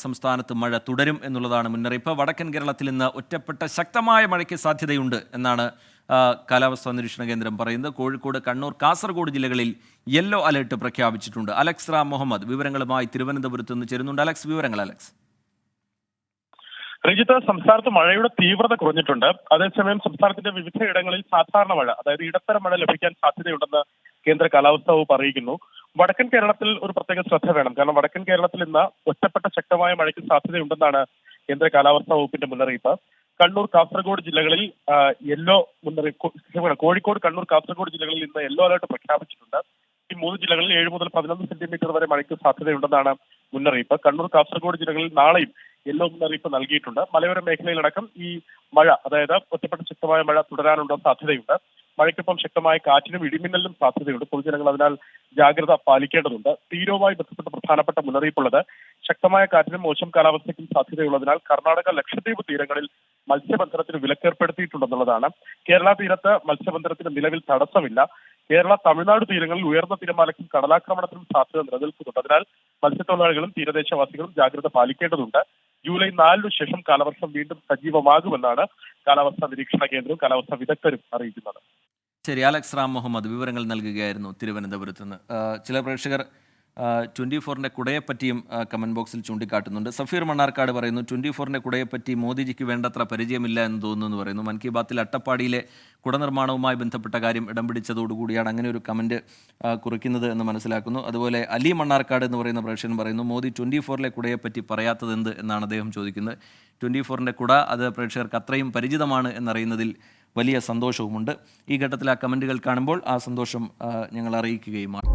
സംസ്ഥാനത്ത് മഴ തുടരും എന്നുള്ളതാണ് മുന്നറിയിപ്പ്. വടക്കൻ കേരളത്തിൽ ഇന്ന് ഒറ്റപ്പെട്ട ശക്തമായ മഴയ്ക്ക് സാധ്യതയുണ്ട് എന്നാണ് കാലാവസ്ഥാ നിരീക്ഷണ കേന്ദ്രം പറയുന്നത്. കോഴിക്കോട്, കണ്ണൂർ, കാസർഗോഡ് ജില്ലകളിൽ യെല്ലോ അലർട്ട് പ്രഖ്യാപിച്ചിട്ടുണ്ട്. അലക്സ് റാം മുഹമ്മദ് വിവരങ്ങളുമായി തിരുവനന്തപുരത്ത് നിന്ന് ചേരുന്നുണ്ട്. അലക്സ്, വിവരങ്ങൾ. അലക്സ്. രഞ്ജിത്ത്, സംസ്ഥാനത്ത് മഴയുടെ തീവ്രത കുറഞ്ഞിട്ടുണ്ട്. അതേസമയം സംസ്ഥാനത്തിന്റെ വിവിധയിടങ്ങളിൽ സാധാരണ മഴ, അതായത് ഇടത്തരം മഴ ലഭിക്കാൻ സാധ്യതയുണ്ടെന്ന് കേന്ദ്ര കാലാവസ്ഥാ വകുപ്പ് അറിയിക്കുന്നു. വടക്കൻ കേരളത്തിൽ ഒരു പ്രത്യേക ശ്രദ്ധ വേണം. കാരണം വടക്കൻ കേരളത്തിൽ ഇന്ന് ഒറ്റപ്പെട്ട ശക്തമായ മഴയ്ക്ക് സാധ്യതയുണ്ടെന്നാണ് കേന്ദ്ര കാലാവസ്ഥാ വകുപ്പിന്റെ മുന്നറിയിപ്പ്. കണ്ണൂർ, കാസർഗോഡ് ജില്ലകളിൽ യെല്ലോ മുന്നറിയിപ്പ്. കോഴിക്കോട്, കണ്ണൂർ, കാസർഗോഡ് ജില്ലകളിൽ ഇന്ന് യെല്ലോ അലർട്ട് പ്രഖ്യാപിച്ചിട്ടുണ്ട്. ഈ 3 ജില്ലകളിൽ 7 മുതൽ 11 സെന്റിമീറ്റർ വരെ മഴയ്ക്ക് സാധ്യതയുണ്ടെന്നാണ് മുന്നറിയിപ്പ്. കണ്ണൂർ, കാസർഗോഡ് ജില്ലകളിൽ നാളെയും യെല്ലോ മുന്നറിയിപ്പ് നൽകിയിട്ടുണ്ട്. മലയോര മേഖലയിലടക്കം ഈ മഴ, അതായത് ഒറ്റപ്പെട്ട ശക്തമായ മഴ തുടരാനുള്ള സാധ്യതയുണ്ട്. മഴയ്ക്കൊപ്പം ശക്തമായ കാറ്റിനും ഇടിമിന്നലിനും സാധ്യതയുണ്ട്. പൊതുജനങ്ങൾ അതിനാൽ ജാഗ്രത പാലിക്കേണ്ടതുണ്ട്. തീരവുമായി ബന്ധപ്പെട്ട പ്രധാനപ്പെട്ട മുന്നറിയിപ്പുള്ളത് ശക്തമായ കാറ്റിനും മോശം കാലാവസ്ഥയ്ക്കും സാധ്യതയുള്ളതിനാൽ കർണാടക, ലക്ഷദ്വീപ് തീരങ്ങളിൽ മത്സ്യബന്ധനത്തിന് വിലക്കേർപ്പെടുത്തിയിട്ടുണ്ടെന്നുള്ളതാണ്. കേരള തീരത്ത് മത്സ്യബന്ധനത്തിന് നിലവിൽ തടസ്സമില്ല. കേരള, തമിഴ്നാട് തീരങ്ങളിൽ ഉയർന്ന തിരമാലയ്ക്കും കടലാക്രമണത്തിനും സാധ്യത നിലനിൽക്കുന്നുണ്ട്. അതിനാൽ മത്സ്യത്തൊഴിലാളികളും തീരദേശവാസികളും ജാഗ്രത പാലിക്കേണ്ടതുണ്ട്. ജൂലൈ 4 ശേഷം കാലവർഷം വീണ്ടും സജീവമാകുമെന്നാണ് കാലാവസ്ഥാ നിരീക്ഷണ കേന്ദ്രവും കാലാവസ്ഥാ വിദഗ്ധരും അറിയിക്കുന്നത്. ശരി, അലക്സ് റാം മുഹമ്മദ് വിവരങ്ങൾ നൽകുകയായിരുന്നു തിരുവനന്തപുരത്ത് നിന്ന്. ചില പ്രേക്ഷകർ 24-ന്റെ കുടയെപ്പറ്റിയും കമൻറ്റ് ബോക്സിൽ ചൂണ്ടിക്കാട്ടുന്നുണ്ട്. സഫീർ മണ്ണാർക്കാട് പറയുന്നു, 24-ന്റെ കുടയെപ്പറ്റി മോദിജിക്ക് വേണ്ടത്ര പരിചയമില്ല എന്ന് തോന്നുന്നു എന്ന് പറയുന്നു. മൻ കി ബാത്തിൽ അട്ടപ്പാടിയിലെ കുട നിർമ്മാണവുമായി ബന്ധപ്പെട്ട കാര്യം ഇടം പിടിച്ചതോടുകൂടിയാണ് അങ്ങനെ ഒരു കമൻറ്റ് കുറിക്കുന്നത് എന്ന് മനസ്സിലാക്കുന്നു. അതുപോലെ അലി മണ്ണാർക്കാട് എന്ന് പറയുന്ന പ്രേക്ഷകൻ പറയുന്നു, മോദി 24-ലെ കുടയെപ്പറ്റി പറയാത്തത് എന്ത് എന്നാണ് അദ്ദേഹം ചോദിക്കുന്നത്. 24-ന്റെ കുട അത് പ്രേക്ഷകർക്ക് അത്രയും പരിചിതമാണ് എന്നറിയുന്നതിൽ വലിയ സന്തോഷവുമുണ്ട്. ഈ ഘട്ടത്തിൽ ആ കമൻറ്റുകൾ കാണുമ്പോൾ ആ സന്തോഷം ഞങ്ങൾ അറിയിക്കുകയുമാണ്.